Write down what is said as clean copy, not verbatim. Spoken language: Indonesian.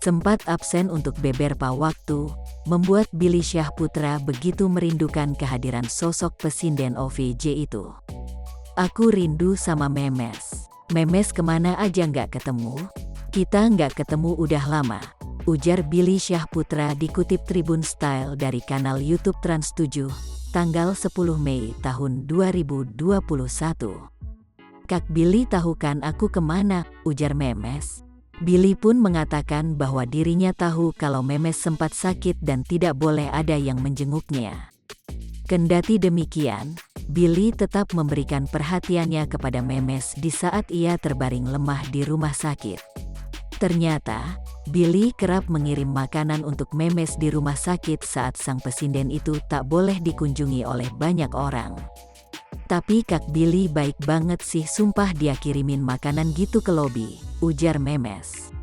Sempat absen untuk beberapa waktu, membuat Billy Syahputra begitu merindukan kehadiran sosok pesinden OVJ itu. Aku rindu sama Memes. Memes kemana aja nggak ketemu? Kita nggak ketemu udah lama, ujar Billy Syahputra dikutip Tribun Style dari kanal YouTube Trans7, tanggal 10 Mei tahun 2021. Kak Billy tahu kan aku kemana, ujar Memes. Billy pun mengatakan bahwa dirinya tahu kalau Memes sempat sakit dan tidak boleh ada yang menjenguknya. Kendati demikian, Billy tetap memberikan perhatiannya kepada Memes di saat ia terbaring lemah di rumah sakit. Ternyata, Billy kerap mengirim makanan untuk Memes di rumah sakit saat sang pesinden itu tak boleh dikunjungi oleh banyak orang. Tapi Kak Billy baik banget sih, sumpah dia kirimin makanan gitu ke lobi, ujar Memes.